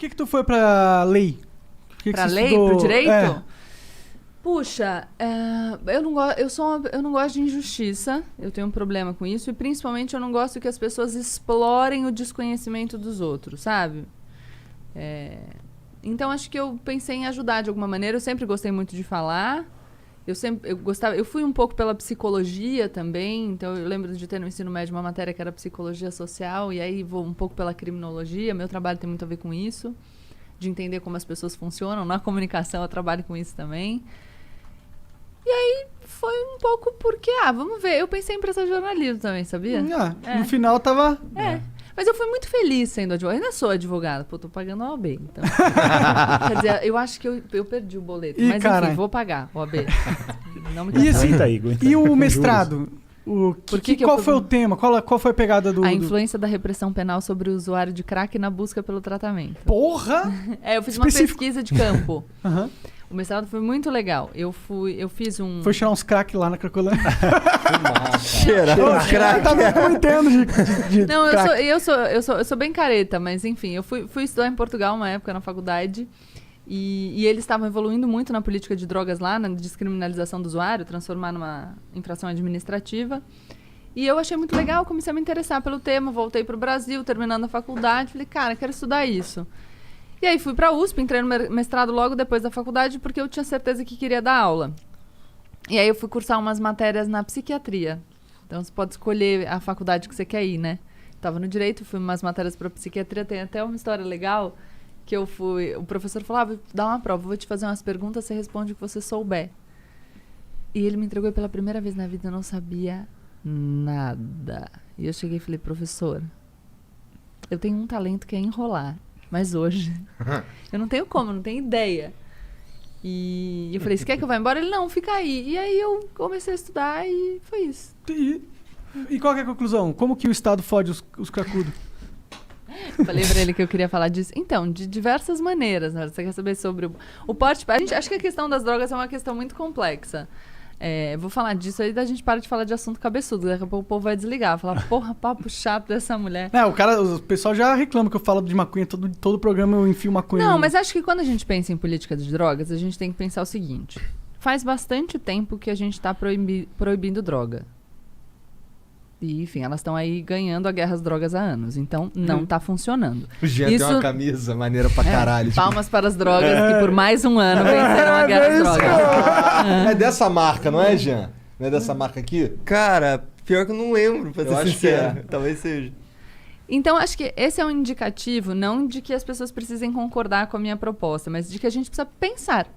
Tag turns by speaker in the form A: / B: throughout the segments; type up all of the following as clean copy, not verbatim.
A: que tu foi pra lei?
B: Pra lei? Pro direito? Puxa, eu não gosto de injustiça, eu tenho um problema com isso, e principalmente eu não gosto que as pessoas explorem o desconhecimento dos outros, sabe? Então acho que eu pensei em ajudar de alguma maneira, eu sempre gostei muito de falar, eu fui um pouco pela psicologia também, então eu lembro de ter no ensino médio uma matéria que era psicologia social, e aí vou um pouco pela criminologia, meu trabalho tem muito a ver com isso, de entender como as pessoas funcionam, na comunicação eu trabalho com isso também. E aí foi um pouco porque, vamos ver, eu pensei em prestar jornalismo também, sabia?
A: No final tava...
B: Mas eu fui muito feliz sendo advogada. Eu ainda sou advogada. Pô, tô pagando a OAB, então. Quer dizer, eu acho que eu perdi o boleto. Mas enfim, vou pagar OAB. Não me
A: E o mestrado? Qual foi o tema? Qual foi a pegada do...
B: A influência da repressão penal sobre o usuário de crack na busca pelo tratamento.
A: Porra!
B: Eu fiz uma pesquisa de campo. O mestrado foi muito legal. Eu fiz um...
A: Foi tirar uns crack lá na Cracolândia.
C: Cheirar uns crack.
A: Eu entendo de
B: Não,
A: crack.
B: eu sou bem careta, mas enfim, eu fui estudar em Portugal uma época na faculdade e eles estavam evoluindo muito na política de drogas lá, na descriminalização do usuário, transformar numa infração administrativa. E eu achei muito legal, comecei a me interessar pelo tema, voltei para o Brasil, terminando a faculdade, falei, cara, quero estudar isso. E aí fui para a USP, entrei no mestrado logo depois da faculdade, porque eu tinha certeza que queria dar aula. E aí eu fui cursar umas matérias na psiquiatria. Então você pode escolher a faculdade que você quer ir, né? Tava no direito, fui umas matérias para psiquiatria, tem até uma história legal que eu fui... O professor falou, vou dar uma prova, vou te fazer umas perguntas, você responde o que você souber. E ele me entregou pela primeira vez na vida, eu não sabia nada. E eu cheguei e falei, professor, eu tenho um talento que é enrolar. Mas hoje, eu não tenho como, não tenho ideia. E eu falei, você quer que eu vá embora? Ele, não, fica aí. E aí eu comecei a estudar e foi isso.
A: E qual que é a conclusão? Como que o Estado fode os cracudos?
B: Falei pra ele que eu queria falar disso. Então, de diversas maneiras. Né? Você quer saber sobre o porte... Acho que a questão das drogas é uma questão muito complexa. Vou falar disso aí, da gente para de falar de assunto cabeçudo. Daqui a pouco o povo vai desligar. Falar, porra, papo chato dessa mulher.
A: O pessoal já reclama que eu falo de maconha. Todo programa eu enfio maconha.
B: Não, mas acho que quando a gente pensa em política de drogas, a gente tem que pensar o seguinte. Faz bastante tempo que a gente está proibindo droga. E, enfim, elas estão aí ganhando a guerra às drogas há anos. Então, não tá funcionando.
C: O Jean tem uma camisa maneira pra caralho.
B: Palmas para as drogas que por mais um ano venceram a guerra às drogas.
C: É dessa marca, não é, Jean? Não é dessa marca aqui?
D: Cara, pior que eu não lembro, pra ser sincero. Talvez seja.
B: Então, acho que esse é um indicativo, não de que as pessoas precisem concordar com a minha proposta, mas de que a gente precisa pensar.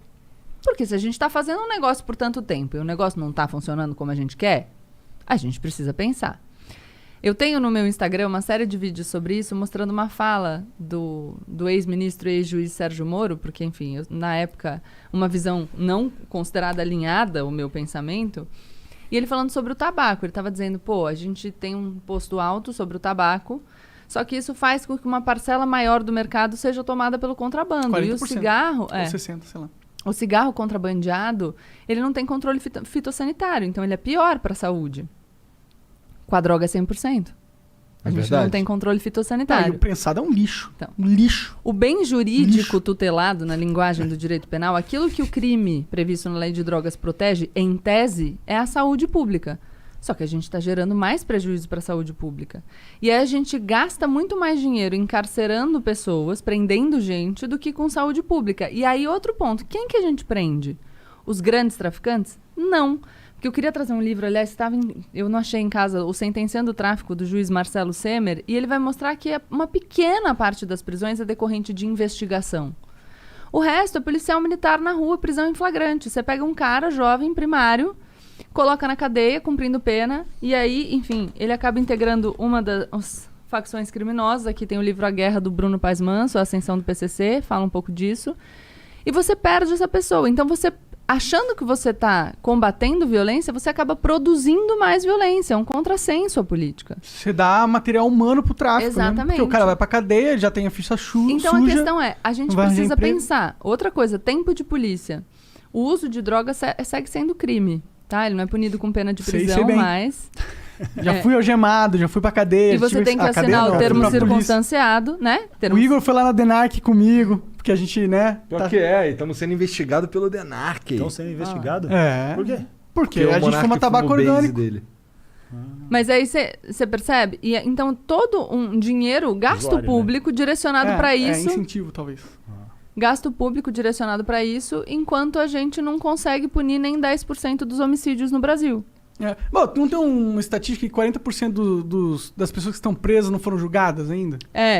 B: Porque se a gente está fazendo um negócio por tanto tempo e o negócio não está funcionando como a gente quer, a gente precisa pensar. Eu tenho no meu Instagram uma série de vídeos sobre isso, mostrando uma fala do ex-ministro e ex-juiz Sérgio Moro, porque, enfim, na época, uma visão não considerada alinhada, o meu pensamento, e ele falando sobre o tabaco. Ele estava dizendo, a gente tem um imposto alto sobre o tabaco, só que isso faz com que uma parcela maior do mercado seja tomada pelo contrabando.
A: 40%,
B: e o cigarro...
A: 60%, sei lá.
B: O cigarro contrabandeado, ele não tem controle fitossanitário, então ele é pior para a saúde. Com a droga é 100%. A gente não tem controle fitossanitário.
A: E o prensado é um lixo.
B: Então,
A: um lixo.
B: O bem jurídico tutelado, na linguagem do direito penal, aquilo que o crime previsto na lei de drogas protege, em tese, é a saúde pública. Só que a gente está gerando mais prejuízo para a saúde pública. E aí a gente gasta muito mais dinheiro encarcerando pessoas, prendendo gente, do que com saúde pública. E aí outro ponto, quem que a gente prende? Os grandes traficantes? Não. Porque eu queria trazer um livro, aliás, eu não achei em casa, o Sentenciando o Tráfico, do juiz Marcelo Semer, e ele vai mostrar que uma pequena parte das prisões é decorrente de investigação. O resto é policial militar na rua, prisão em flagrante. Você pega um cara jovem, primário, coloca na cadeia, cumprindo pena, e aí, enfim, ele acaba integrando uma das facções criminosas. Aqui tem o livro A Guerra, do Bruno Paes Manso, A Ascensão do PCC, fala um pouco disso. E você perde essa pessoa. Então, você, achando que você está combatendo violência, você acaba produzindo mais violência. É um contrassenso à política.
A: Você dá material humano pro tráfico.
B: Exatamente.
A: Né? Porque o cara vai pra cadeia, já tem a ficha suja.
B: Então, a questão é, a gente precisa pensar. Outra coisa, tempo de polícia. O uso de drogas segue sendo crime. Tá? Ele não é punido com pena de prisão, mas...
A: Já fui algemado, já fui pra cadeia.
B: E você tem que assinar o termo circunstanciado, né?
A: O Igor foi lá na DENARC comigo, porque a gente, né...
C: Pior que e estamos sendo investigados pelo DENARC.
E: Estão sendo investigados?
A: Por quê? Porque a gente fuma
C: fuma
A: tabaco orgânico.
C: Dele.
B: Mas aí você percebe? E, então, todo um dinheiro, gasto
E: Usuário,
B: público direcionado para isso...
A: É incentivo, talvez.
B: Gasto público direcionado para isso, enquanto a gente não consegue punir nem 10% dos homicídios no Brasil.
A: Bom, não tem uma estatística que 40% das pessoas que estão presas não foram julgadas ainda?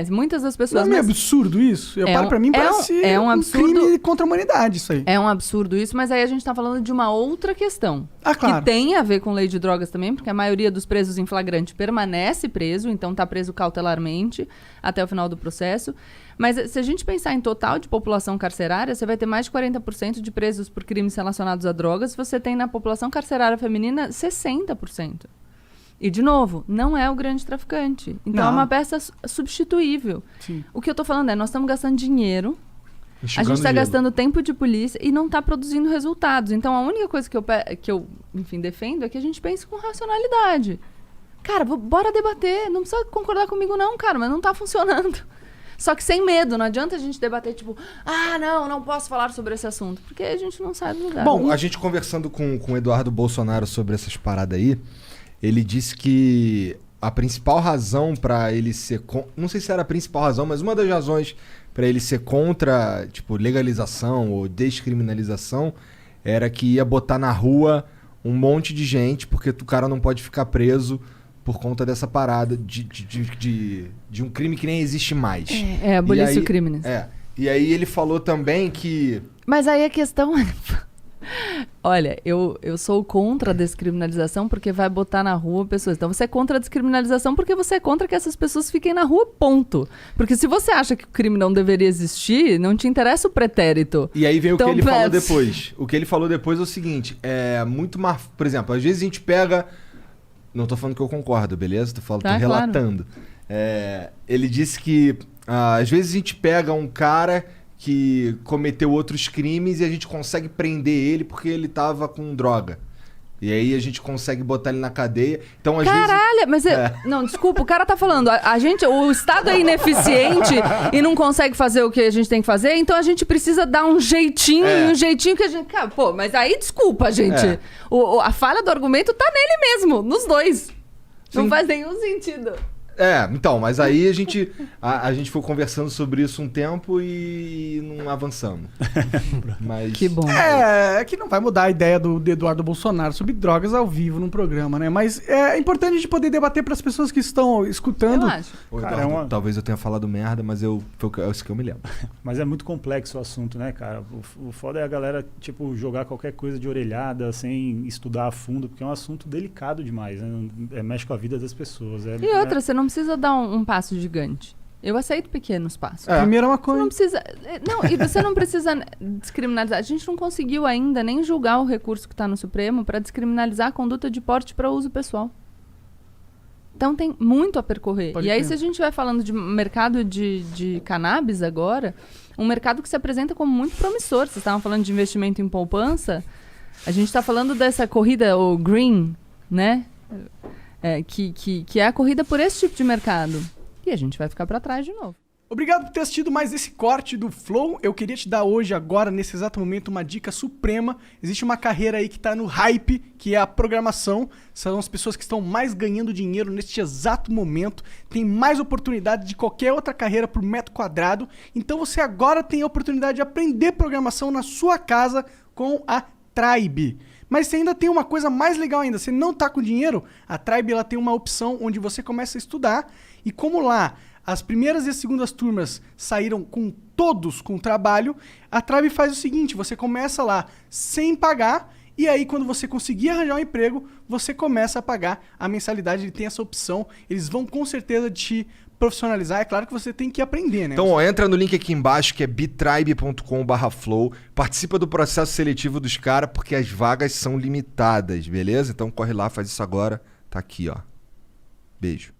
B: Muitas das pessoas...
A: Não é meio absurdo isso? Pra mim parece
B: um absurdo,
A: crime contra a humanidade isso aí.
B: É um absurdo isso, mas aí a gente tá falando de uma outra questão.
A: Claro.
B: Que tem a ver com lei de drogas também, porque a maioria dos presos em flagrante permanece preso, então tá preso cautelarmente até o final do processo. Mas se a gente pensar em total de população carcerária, você vai ter mais de 40% de presos por crimes relacionados a drogas. Você tem na população carcerária feminina 60%. E, de novo, não é o grande traficante. Então, é uma peça substituível.
A: Sim.
B: O que eu tô falando nós estamos gastando dinheiro, a gente está
C: gelo.
B: gastando tempo de polícia e não está produzindo resultados. Então, a única coisa que eu enfim, defendo é que a gente pense com racionalidade. Cara, bora debater. Não precisa concordar comigo não, cara, mas não tá funcionando. Só que sem medo, não adianta a gente debater, tipo, não posso falar sobre esse assunto, porque a gente não sai do lugar.
C: Bom, a gente conversando com o Eduardo Bolsonaro sobre essas paradas aí, ele disse que a principal razão pra ele ser... Não sei se era a principal razão, mas uma das razões pra ele ser contra, tipo, legalização ou descriminalização era que ia botar na rua um monte de gente, porque o cara não pode ficar preso por conta dessa parada de um crime que nem existe mais.
B: Abolício crimes.
C: E aí ele falou também que...
B: Mas aí a questão é... Olha, eu sou contra a descriminalização porque vai botar na rua pessoas. Então você é contra a descriminalização porque você é contra que essas pessoas fiquem na rua, ponto. Porque se você acha que o crime não deveria existir, não te interessa o pretérito.
C: E aí vem o que ele falou depois. O que ele falou depois é o seguinte, muito mais... Por exemplo, às vezes a gente pega... Não tô falando que eu concordo, beleza? Tô relatando. Claro. Ele disse que às vezes a gente pega um cara que cometeu outros crimes e a gente consegue prender ele porque ele tava com droga. E aí a gente consegue botar ele na cadeia. Então, às
B: Caralho,
C: vezes...
B: mas... Não, desculpa, o cara tá falando. O Estado é ineficiente e não consegue fazer o que a gente tem que fazer, então a gente precisa dar um jeitinho, um jeitinho que a gente... Cara, mas aí desculpa, gente. A falha do argumento tá nele mesmo, nos dois. Sim. Não faz nenhum sentido.
C: Então, mas aí a gente foi conversando sobre isso um tempo e não avançamos. Mas...
B: Que bom.
A: É que não vai mudar a ideia do Eduardo Bolsonaro sobre drogas ao vivo num programa, né? Mas é importante a gente poder debater para as pessoas que estão escutando.
B: Eu acho.
C: Eduardo, talvez eu tenha falado merda, mas é isso que eu me lembro.
E: Mas é muito complexo o assunto, né, cara? O foda é a galera, tipo, jogar qualquer coisa de orelhada sem estudar a fundo, porque é um assunto delicado demais, né? Mexe com a vida das pessoas.
B: E outra, você não precisa dar um passo gigante. Eu aceito pequenos passos.
A: Primeiro é uma coisa...
B: Você não precisa... Não, e você não precisa descriminalizar. A gente não conseguiu ainda nem julgar o recurso que está no Supremo para descriminalizar a conduta de porte para uso pessoal. Então tem muito a percorrer.
A: Pode
B: e aí,
A: ter.
B: se a gente vai falando de mercado de cannabis agora, um mercado que se apresenta como muito promissor. Vocês estavam falando de investimento em poupança. A gente está falando dessa corrida, o green, né? Que é a corrida por esse tipo de mercado. E a gente vai ficar para trás de novo.
A: Obrigado por ter assistido mais esse corte do Flow. Eu queria te dar hoje, agora, nesse exato momento, uma dica suprema. Existe uma carreira aí que tá no hype, que é a programação. São as pessoas que estão mais ganhando dinheiro neste exato momento. Tem mais oportunidade de qualquer outra carreira por metro quadrado. Então você agora tem a oportunidade de aprender programação na sua casa com a Tribe. Mas você ainda tem uma coisa mais legal ainda. Você não tá com dinheiro? A Tribe ela tem uma opção onde você começa a estudar. E como lá as primeiras e as segundas turmas saíram todos com trabalho, a Tribe faz o seguinte, você começa lá sem pagar, e aí quando você conseguir arranjar um emprego, você começa a pagar a mensalidade, ele tem essa opção, eles vão com certeza te profissionalizar, é claro que você tem que aprender, né?
C: Então, entra no link aqui embaixo, que é bitribe.com/flow, participa do processo seletivo dos caras, porque as vagas são limitadas, beleza? Então corre lá, faz isso agora, tá aqui, ó. Beijo.